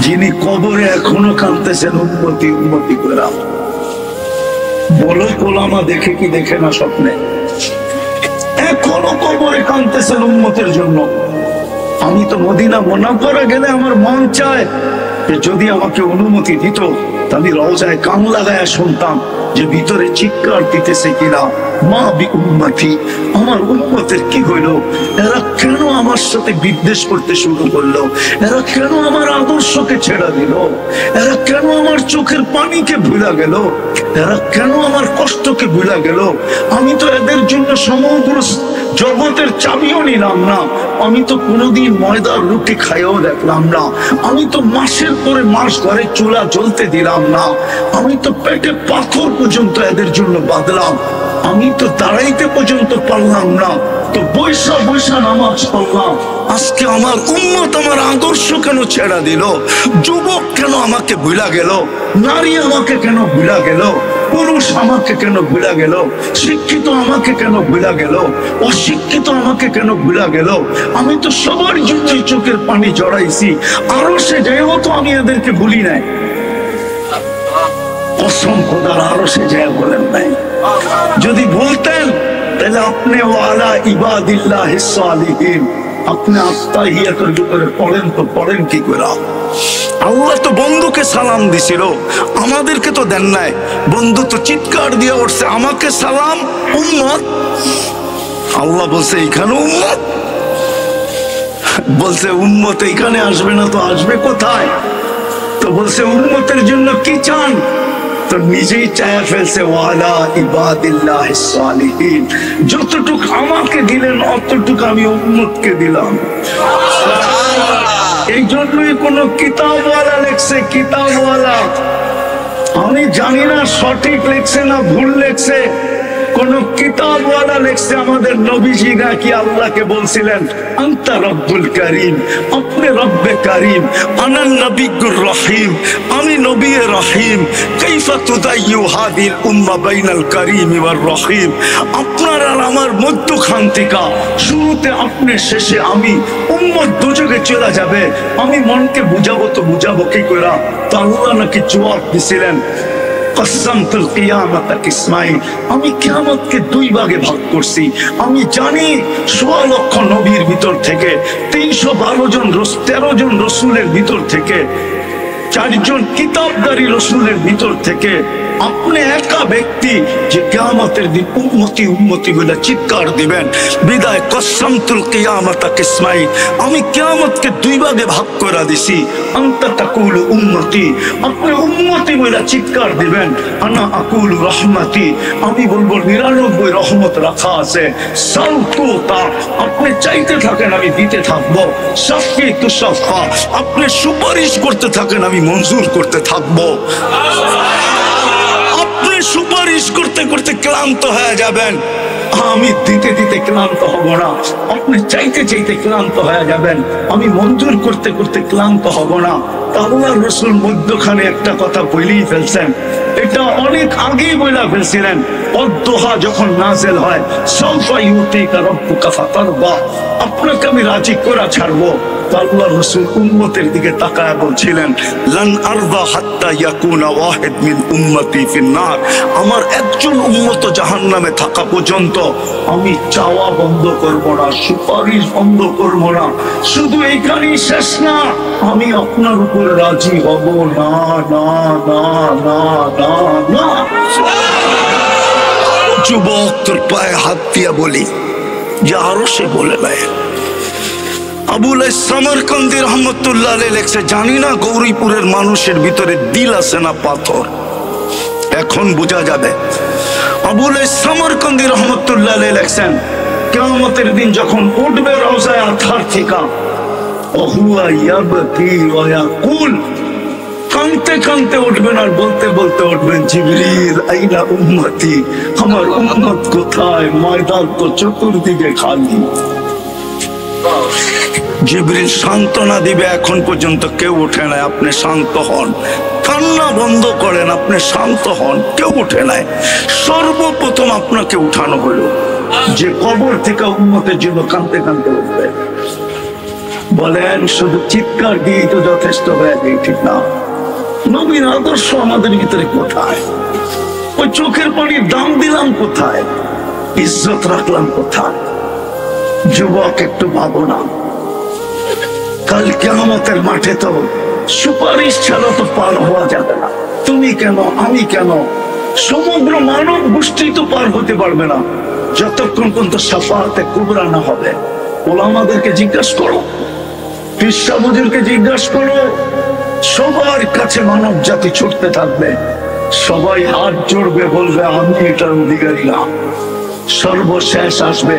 যিনি কবরে এখনো কাঁদতেছেন উম্মতি উম্মতি করে, বলো কোলামা দেখে কি দেখে না স্বপ্নে? এখনো কবরে কাঁদতেছেন উম্মতের জন্য। আমি তো মদিনা মুনাওয়ারা গেলে আমার মন চায় যে যদি আমাকে অনুমতি দিত আমি রওজায় কান লাগায় শুনতাম যে ভিতরে চিৎকার দিতেছে কিনা, মা বি উম্মতি, আমার উম্মতের কি হইলো? এরা কেন আমার সাথে বিদ্বেষ করতে শুরু করলো? এরা কেন আমার আদর্শকে ছেড়ে দিল? এরা কেন আমার চোখের পানিকে ভুলা গেল? এরা কেন আমার কষ্টকে ভুলা গেল? আমি তো এদের জন্য সমগ্র জগতের চাবিও নিলাম না, আমি তো কোনোদিন ময়দার রুটি খাইও দেখলাম না, আমি তো মাসের পরে মাস ঘরে চুলা জ্বলতে দিলাম না, আমি তো পেটে পাথর পর্যন্ত এদের জন্য বাঁধলাম, আমি তো দাঁড়াইতে পর্যন্ত পারলাম না, তো বৈশা বৈশা নামাজ পড়লাম। আজকে আমার উম্মত আমার আদর্শ কেন ছেড়া দিল? যুবক কেন আমাকে ভুলা গেল? নারী আমাকে কেন ভুলা গেল? পুরুষ আমাকে কেন ভুলা গেল? শিক্ষিত আমাকে কেন ভুলা গেল? অশিক্ষিত আমাকে কেন ভুলা গেল? আমি তো সবার জন্যই চোখের পানি জড়াইছি, আরো সে যাইও তো আমি এদেরকে ভুলি নাই। কসম খোদার, আরো সে যায় বলেন নাই। যদি বলতেন তাহলে আপনি ওয়ালা ইবাদিল্লাহিস সালিহিন আপনি আত্তাহিয়াতুল ভিতরে পড়েন তো পড়েন কি করে? আল্লাহ তো বন্ধুকে সালাম দিছিল, আমাদেরকে তো দেন নাই। বন্ধু তো চিৎকার দিয়ে উঠছে, আমাকে সালাম উম্মত। আল্লাহ বলছে এইখানে উম্মত, বলছে উম্মত এইখানে আসবে না তো আসবে কোথায়? তো বলছে উম্মতের জন্য কি চান? তো নিজেই চায়া ফেলছে ওয়ালা ইবাদিল্লাহিস সালিহিন, যতটুকু আমাকে দিলেন অতটুকু আমি উম্মতকে দিলাম। এই জন্যই কোন কিতাবওয়ালা লেখছে, কিতাবওয়ালা, আমি জানি না সঠিক লেখছে না ভুল লেখছে, কোন কিতাবওয়ালা লেখছে আমাদের নবীজি নাকি আল্লাহকে বলছিলেন আনতা রব্বুল করিম, আপনি রব্বে করিম, আনা নবিয়্যুর রহিম, আমি নবী রহিম, কাইফা তুদাইয়ু হাদিল উম্মাহ বাইনাল করিম ওয়ার রহিম। আপনার আর আমার মধ্যখান্তিকা, শুরুতে আপনি শেষে আমি, উম্মত দুজনে চলে যাবে, আমি মনকে বুঝাবো তো বুঝাবো কি করে? তো আল্লাহ নাকি জবাব দিছিলেন কসসামতুল কিয়ামাতা কিসমাইন, আমি কিয়ামতকে দুই ভাগে ভাগ করছি। আমি জানি ১৬ লক্ষ নবীর ভিতর থেকে ৩১২ জন ১৩ জন রসুলের ভিতর থেকে ৪ জন কিতাবদারী রসুলের ভিতর থেকে আপনি একা ব্যক্তি যে কিয়ামতের দিন উম্মতি উম্মতি বলে চিৎকার দিবেন। বিদায় কসসামতুল কিয়ামাতা কিসমাইন, আমি কিয়ামতকে দুই ভাগে ভাগ করে দিছি। আনতা তাকুলু উম্মতি, আপনি উম্মতি বলে চিৎকার দিবেন। আনা আকুলু রহমতি, আমি বলবো ৯৯ রহমত রাখা আছে। সাউতুতা, আপনি চাইতে থাকেন আমি দিতে থাকবো। শাফি তুশাফা, আপনি সুপারিশ করতে থাকেন আমি মঞ্জুর করতে থাকবো। আপনি সুপারিশ করতে করতে ক্লান্ত হয়ে যাবেন, আমি দিতে দিতে ক্লান্ত হব না। আপনি চাইতে চাইতে ক্লান্ত হয়ে যাবেন, আমি মঞ্জুর করতে করতে ক্লান্ত হব না। আল্লাহর রাসূল মধ্যখানে একটা কথা বলেই ফেলছেন, এটা অনেক আগেই বলে ফেলছিলেন। অদ্দোহা যখন নাযিল হয়, সাউফা ইউতিকা রাব্বুকা ফাতারদা, আপনাকে আমি রাজি করা ছাড়বো। আল্লাহর রাসূল উম্মতের দিকে তাকায় বলছিলেন লান আরদা হাত্তা ইয়াকুনা ওয়াহিদ মিন উম্মতি ফিন্নার, আমার একজন উম্মত জাহান্নামে থাকা পর্যন্ত আমি চাওয়া বন্ধ করব না, সুপারিশ বন্ধ করব না। শুধু এইখানেই শেষ না, আমি আপনার উপর রাজি হব না না না না না না। যুবক তোর পায়ে হাত দিয়া বলি যে আরো সে বলে নেয়। আবুল সামরকান্দি রহমতুল্লাহ আলাইহি লেখছে, জানি না গৌরীপুরের মানুষের ভিতরে দিল আছে না পাথর, এখন বোঝা যাবে। আবুল সামরকান্দি রহমতুল্লাহ আলাইহি লেখছেন, কিয়ামতের দিন যখন উঠবে রওজায়ে আতহার থেকে, ওহুয়া ইয়াবকি ওয়া ইয়াকুল, কাঁদতে কাঁদতে উঠবেন আর বলতে বলতে উঠবেন জিবরিল আইনা উম্মতি, আমার উম্মত কোথায়? ময়দান তো চতুর্দিকে খালি। জিবরিল সান্ত্বনা দিবে, এখন পর্যন্ত কেউ ওঠে নাই, আপনি শান্ত হন, কান্না বন্ধ করেন, আপনি শান্ত হন, কেউ ওঠে নাই। সর্বপ্রথম আপনাকে উঠানো হলো, যে কবর থেকে উম্মতের জন্য কাঁদতে কাঁদতে উঠবে। বলেন শুধু চিৎকার দিয়েই তো যথেষ্ট হয়ে যায়? ঠিক না? নবীর আদর্শ আমাদের ভিতরে কোথায়? ওই চোখের পানির দাম দিলাম কোথায়? ইজ্জত রাখলাম কোথায়? যুবক একটু ভাবো না, কাল কিয়ামতের মাঠে তো সুপারিশ ছাড়া তো পার হওয়া যাবে না। তুমি কেন, আমি কেন, সমগ্র মানব গোষ্ঠী তো পার হতে পারবে না যতক্ষণ পর্যন্ত শাফাআতে কুবরা না হবে। ওলামাদেরকে জিজ্ঞাসা করো, পীর সাহেব হুজুরকে জিজ্ঞাসা করো, সবার কাছে মানব জাতি ছুটতে থাকবে, সবাই হাত জোড়বে, বলবে আমি এটার অধিকারী না। সর্বশেষ আসবে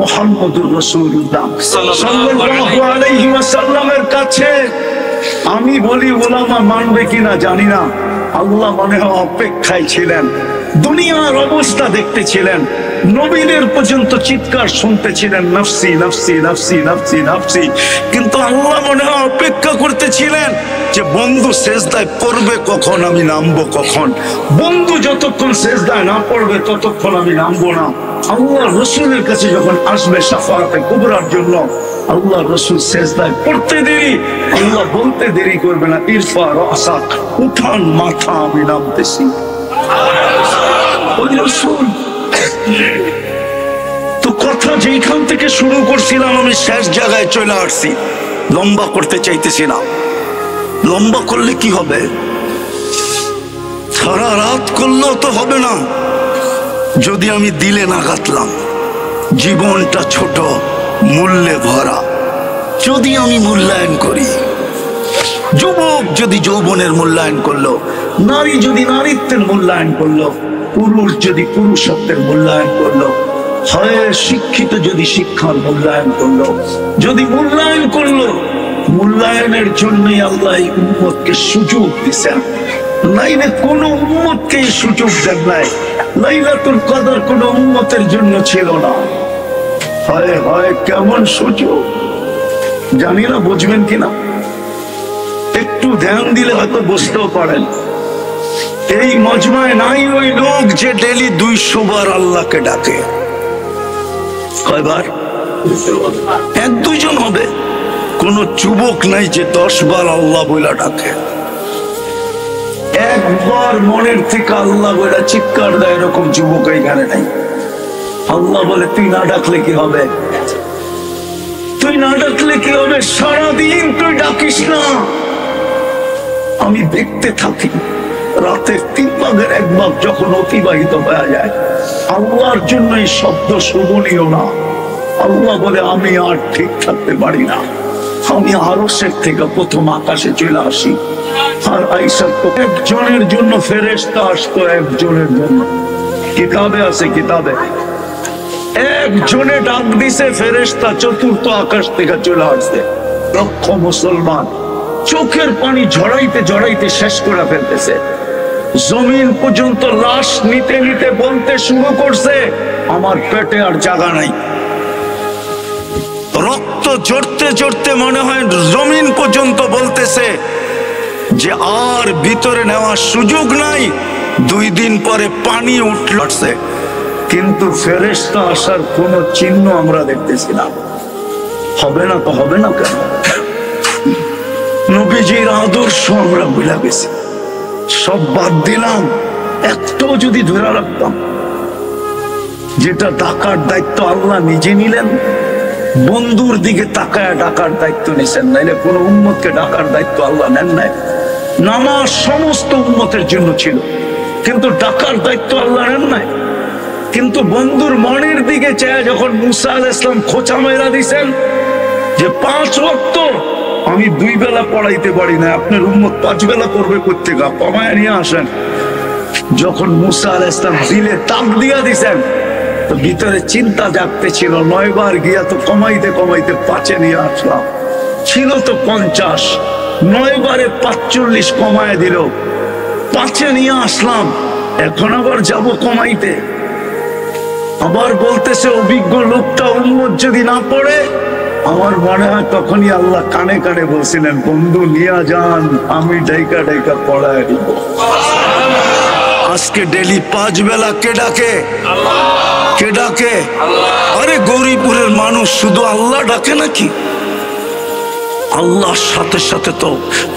মুহাম্মদুর রাসূলুল্লাহ সাল্লাল্লাহু আলাইহি ওয়াসাল্লামের কাছে। আমি বলি ওলামা মানবে কিনা জানি না, আল্লাহ মনে হয় অপেক্ষায় ছিলেন, দুনিয়ার অবস্থা দেখতেছিলেন, নবীদের পর্যন্ত চিৎকার শুনতেছিলেন নাফসি নাফসি নাফসি নাফসি নাফসি, কিন্তু আল্লাহ মনে হয় অপেক্ষা করতেছিলেন যে বন্ধু সেজদায় পড়বে কখন, আমি নামবো কখন। বন্ধু যতক্ষণ সেজদায় না পড়বে ততক্ষণ আমি নামবো না। আল্লাহ রসুলের কাছে যখন আসবে শাফাআতে কুবরার জন্য, আল্লাহ রসুল সেজদায় পড়তে দেরি, আল্লাহ বলতে দেরি করবে না, ইরফা রাসাক, উঠান মাথা, আমি নামতেছি। ওই রসুল যেখান থেকে শুরু করছিলাম আমি শেষ জায়গায় চলে আসছি। লম্বা করতে চাইতেছি না। লম্বা করলে কি হবে? সারা রাত করলেও তো হবে না যদি আমি দিলে না গাতলাম। জীবনটা ছোট, মূল্যে ভরা। যদি আমি মূল্যায়ন করি, যুবক যদি যৌবনের মূল্যায়ন করলো, নারী যদি নারীত্বের মূল্যায়ন করলো, পুরুষ যদি পুরুষত্বের মূল্যায়ন করলো, হয় শিক্ষিত যদি শিক্ষার মূল্যায়ন করলো, যদি মূল্যায়ন করলো, মূল্যায়নের জন্যই আল্লাহ এই উম্মতকে সুযোগ দিচ্ছেন। নাইলে কোন উম্মতকে সুযোগ দেন নাই। লাইলাতুল কদর কোন উম্মতের জন্য ছিল না। হয় হয় কেমন সুযোগ জানি না, বুঝবেন কিনা। একটু ধ্যান দিলে হয়তো বুঝতেও পারেন। এই মজমায় নাই ওই লোক যে ডেলি 200 বার আল্লাহকে ডাকে। কয়বার? 1-2 জন হবে। কোন যুবক নাই যে 10 বার আল্লাহ বইলা ডাকে। একবার মনের থেকে আল্লাহ বইলা চিৎকার দেয় এরকম যুবক এখানে নাই। আল্লাহ বলে তুই না ডাকলে কি হবে? তুই না ডাকলে কি হবে? সারাদিন তুই ডাকিস না, আমি দেখতে থাকি। রাতের 3 ভাগের 1 ভাগ যখন অতিবাহিত হয়ে যায়, আল্লাহর জন্য এই শব্দ শোভনীয় না। আল্লাহ বলে আমি আর ঠিক থাকতে পারি না, আমি আরশের থেকে প্রথম আকাশে চলে আসি। আর আইসা তো একজনের জন্য ফেরেশতা আসতো, একজনের জন্য। কিতাবে আছে, কিতাবে একজনে ডাক দিছে, ফেরেশতা 4th আকাশ থেকে চলে আসছে। লক্ষ মুসলমান চোখের পানি ঝরাইতে ঝরাইতে শেষ করে ফেলতেছে। জমিন পর্যন্ত লাশ নিতে নিতে বলতে শুরু করছে, আমার পেটে আর জায়গা নাই। রক্ত জড়তে জড়তে মনে হয় জমিন পর্যন্ত বলতেছে যে আর ভিতরে নেওয়ার সুযোগ নাই। 2 দিন পরে পানি উঠলছে, কিন্তু ফেরেশতা আসার কোন চিহ্ন আমরা দেখতেছি না। হবে না তো হবে না কেন? নবীজির আদর্শ আমরা ভুলে গেছি, সব বাদ দিলাম। একটাও যদি ধরে রাখতাম, যেটা ডাকার দায়িত্ব আল্লাহ নিজে নিলেন, বন্ধুর দিকে তাকায় ডাকার দায়িত্ব নিছেন, নাইলে কোন উম্মতকে ডাকার দায়িত্ব আল্লাহ নেন নাই। নামাজ সমস্ত উম্মতের জন্য ছিল, কিন্তু ডাকার দায়িত্ব আল্লাহ নেন নাই। কিন্তু বন্ধুর মনের দিকে চায় যখন মুসা আলাইহিস সালাম খোঁচা মেরা দিছেন যে 5 ওয়াক্ত আমি 2 বেলা পড়াইতে পারি না, আপনার উম্মত 5 বেলা করবে কোত্থেকে, কমায় নিয়ে আসেন। যখন মুসা আলাইহিস সালাম দিলে তাক দিয়া দিছেন, তো ভিতরে চিন্তা জাগতে ছিল, 9 বার গিয়া তো কমাইতে কমাইতে 5-এ নিয়ে আসলাম। ছিল তো 50, 9 বারে 45 কমায় দিল, 5-এ নিয়ে আসলাম। এখন আবার যাব কমাইতে। আবার বলতেছে অভিজ্ঞ লোকটা উম্মত যদি না পড়ে, আমার মনে হয় তখনই আল্লাহ কানে কানে বলছিলেন, বন্ধু নিয়ে যান, আমি ডাইকা ডাইকা পড়ায় দিব। আজকে ডেলি 5 বেলা কে ডাকে? কে ডাকে? আরে গৌরীপুরের মানুষ শুধু আল্লাহ ডাকে নাকি? আল্লাহর সাথে সাথে তো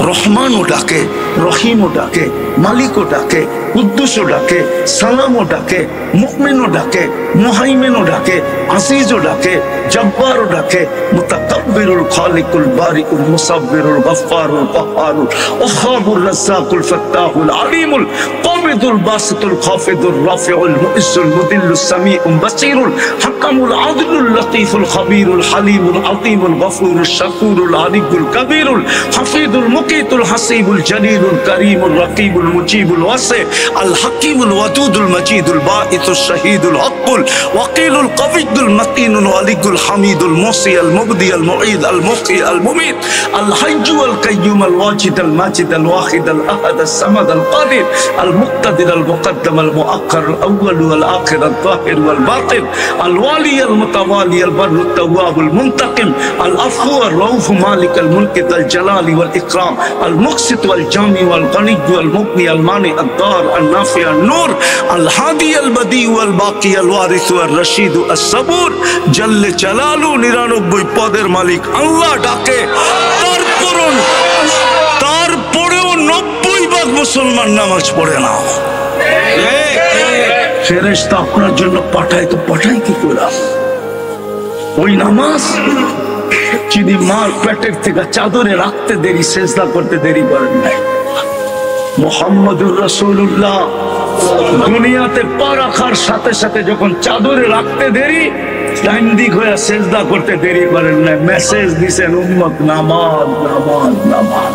রহমানও ডাকে, রহিমও ডাকে, মালিকও ডাকে, কুদ্দুসও ডাকে, সালামও ডাকে, মুমিনও ডাকে, মুহাইমিনও ডাকে, আজিজও ডাকে, জব্বারও ডাকে, মুতাকাব্বিরুল খালিকুল বারিকুল মুসাব্বিরুল গফফারুল কহ্হারুল ওয়াহ্হাবুর রাজ্জাকুল ফাত্তাহুল আলিমুল কাবিদুল বাসিতুল খাফিদুর রাফিউল মুইজ্জুল মুদিল্লুস সামিউল বাসীরুল হাকামুল আদলুল লতীফুল খবীরুল হালিমুল আযীমুল গফুরুশ শাকুরুল আলিকুল কবীরুল হাফিজুল মুকিতুল হাসিবুল জলিলুল করিমুল রকিবুল মুজিবুল ওয়াসি আল হাকিমুল ওয়াদুদুল মজিদুল বাঈতুশ শাহীদুল হকুল ওয়াকিলুল কবিদুল মতিনুল ওয়ালিকুল হামিদুল মুসি আল মুবদি আল মুঈদ আল মুকি আল মুমিত আল হাইয়্যু আল কাইয়্যুম আল ওয়াজিদ আল মাজিদ আল ওয়াহিদ আল আহাদ আল সামাদ আল কাদির আল মুক্তাদির আল মুকদ্দাম আল মুআক্কার আল আউয়াল ওয়াল আখির আল যাহির ওয়াল বাতিন আল ওয়ালি আল মুতাওয়ালি আল বাররু আত তাওয়াব আল মুনতাকিম আল আফু আর রাউফ মালিক আল মুলক আল জালালি ওয়াল ইকরাম আল মুকসিত ওয়াল জামি ওয়াল গনি ওয়াল মুগনি আল মানি আদ দার আল নাফি আল নূর আল হাদি আল বদি ওয়াল বাকি আল ওয়ারিস ওয়াল রশিদ আস সাবুর জাল্লে জালালু 99 পদের মালিক আল্লাহ ডাকে। তারপরেও 90 ভাগ মুসলমান নামাজ পড়ে না। ফেরেশতা আপনার জন্য পাঠায়, তো পাঠায় কি করে? ওই নামাজ যিনি মার পেটের থেকে চাদরে রাখতে দেরি, সেজদা করতে দেরি করেন নাই। মুহাম্মদুর রাসূলুল্লাহ দুনিয়াতে পা রাখার সাথে সাথে যখন চাদরে রাখতে দেরি, ডাইন দিক হয়ে সেজদা করতে দেরি করেন নাই। মেসেজ দিছেন উম্মত নামাজ নামাজ নামাজ।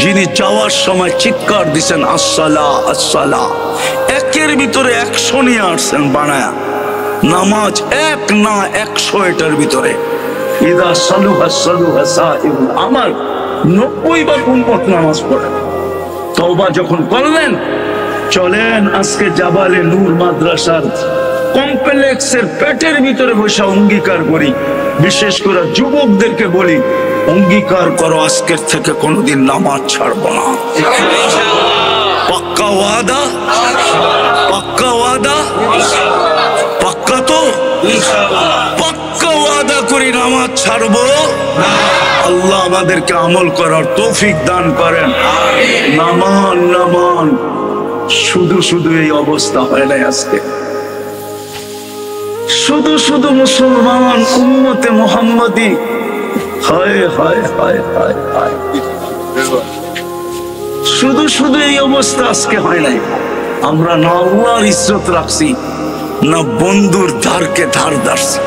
যিনি যাওয়ার সময় চিৎকার দিছেন আসসালা আসসালা, একের ভিতরে 100 নিয়ে আসছেন বানায়া। নামাজ এক না 100, এটার ভিতরে ইদা সালুহা সালুহা সাইরুল আমাল। 90 বার উম্মত নামাজ পড়ে। তওবা যখন করলেন, চলেন আজকে জাবালে নূর মাদ্রাসার কমপ্লেক্সের পেটের ভিতরে বসে অঙ্গীকার করি, বিশেষ করে যুবকদেরকে বলি, অঙ্গীকার করো আজকের থেকে কোনোদিন নামাজ ছাড়বো না। পাক্কা ওয়াদা? পাক্কা ওয়াদা? পাক্কা তো? পাক্কা ওয়াদা করি নামাজ ছাড়বো। আল্লাহ আমাদেরকে আমল করার তৌফিক দান করেন। নামান নামান। শুধু শুধু এই অবস্থা হয় নাই আজকে। শুধু শুধু মুসলমান উম্মতে মুহাম্মাদি, হায় হায় হায় হায় হায়, শুধু শুধু এই অবস্থা আজকে হয় নাই। আমরা না আল্লাহর ইজ্জত রাখছি, না বন্ধুর ধারকে ধার ধারছি।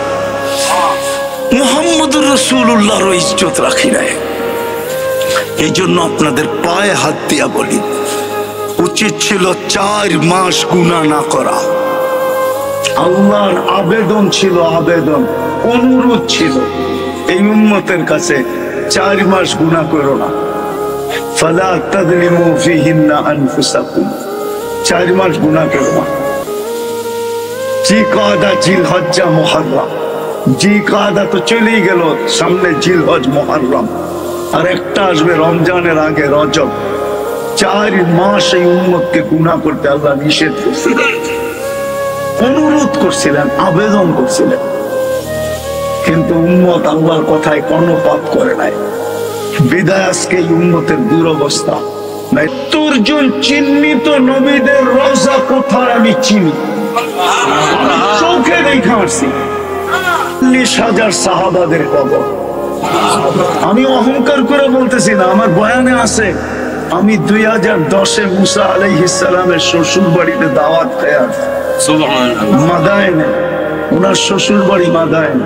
মুহাম্মদুর রাসূলুল্লাহর ইজ্জত রাখি নাই। এই জন্য আপনাদের পায়ে হাত দিয়া বলি, উচিত ছিল 4 মাস গুনাহ না করা। আল্লাহর আবেদন ছিল, আবেদন অনুরোধ ছিল এই উম্মতের কাছে, 4 মাস গুনাহ করো না। ফালা তাযলিমু ফীহিন্না আনফুসাকুম, 4 মাস গুনাহ করো না। জিলকাদা, জিলহজ্জা, মুহররম। জিলকাদা তো চলেই গেল, সামনে জিলহজ, মুহররম, আর একটা আসবে রমজানের আগে, রজব। 4 মাস এই উম্মতকে গুনাহ করতে আল্লাহ নিষেধ করছিলেন, অনুরোধ করছিলেন, আবেদন করছিলেন। কিন্তু উম্মত আল্লাহর কথায় কর্ণপাত করে নাই। বিদায় আজকে এই উম্মতের দুরবস্থা। 70 জন চিহ্নিত নবীদের রওজা কোথায় আমি চিনি, চোখে দেখা আসছি। 40,000 সাহাবাদের কবর। আমি অহংকার করে বলতেছি না, আমার বয়ানে আছে। আমি 2010-এ মুসা আলাইহিস সালামের শ্বশুর বাড়িতে দাওয়াত খেয়ে আসছি, মাদায়েনে। ওনার শ্বশুর বাড়ি মাদায়েন।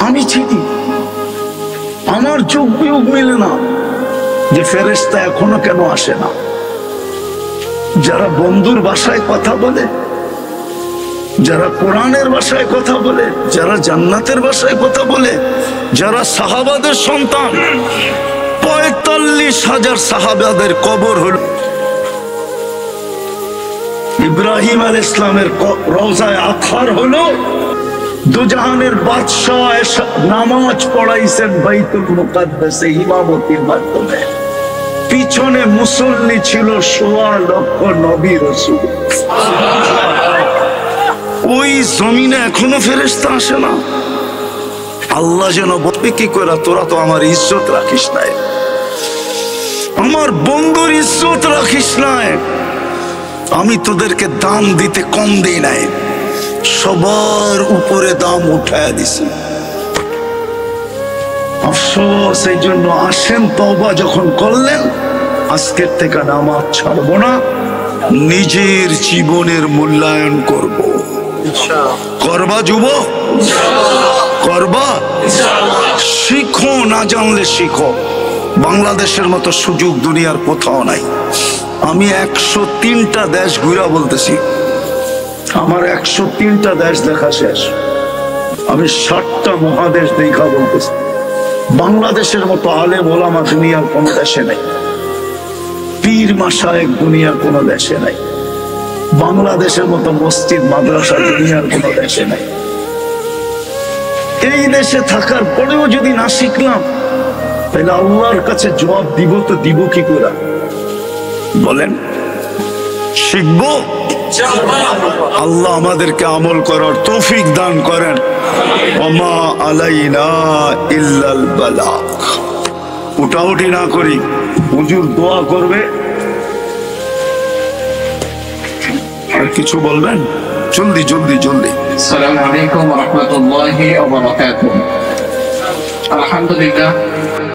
আমি চিনি। আমার চোখ বিয়োগ মিলে না যে ফেরেশতা এখনো কেন আসে না। যারা বন্ধুর ভাষায় কথা বলে, যারা কোরআনের ভাষায় কথা বলে, যারা জান্নাতের ভাষায় কথা বলে, যারা সাহাবাদের সন্তান, 45,000 সাহাবাদের কবর হল। ইব্রাহিম আলাইহিস সালামের রওজায়ে আতহার হলো। দুজাহানের বাদশাহ নামাজ পড়াইছেন বাইতুল মুকাদ্দাসে ইমামতির মাধ্যমে। পিছনে মুসল্লি ছিল 1.25 লক্ষ নবী রাসূল। ওই জমিনে এখনো ফেরেশতা আসে না। আল্লাহ যেন বলবে কি করে, তোরা তো আমার ইজ্জত রাখিস নাই, আমার বন্ধুর ইজ্জত রাখিস নাই, আমি তোদেরকে দাম দিতে কম দেই নাই, সবার উপরে দাম উঠায় দিছি। আফসোস এই জন্য। আসেন, তওবা যখন করলেন, আজকের থেকে নামাজ ছাড়বো না, নিজের জীবনের মূল্যায়ন করব। করবা যুবক? করবা? শিখো, না জানলে শিখো। বাংলাদেশের মতো সুযোগ দুনিয়ার কোথাও নাই। আমি 103টা দেশ ঘুরা বলতেছি, আমার 103টা দেশ দেখা শেষ। আমি 60টা মহাদেশ দেখা বলতেছি। বাংলাদেশের মতো আলেম ওলামা দুনিয়ার কোন দেশে নাই, পীর মাশায়েখ দুনিয়ার কোন দেশে নাই, বাংলাদেশের মতো মসজিদ মাদ্রাসা দুনিয়ার কোন দেশে নাই। এই দেশে থাকার পরেও যদি না শিখলাম, তাহলে আল্লাহর কাছে জবাব দিব তো দিব কি করে? বলেন, শিখবো? আল্লাহ আমাদেরকে আমল করার তৌফিক দান করেন। ওমা আলাইনা ইল্লাল বালাগ। উঠাউঠি না করি, হুজুর দোয়া করবে। আর কিছু বলবেন? জলদি জলদি জলদি। আসসালামু আলাইকুম ওয়া রাহমাতুল্লাহি ওয়া বারাকাতুহু। আলহামদুলিল্লাহ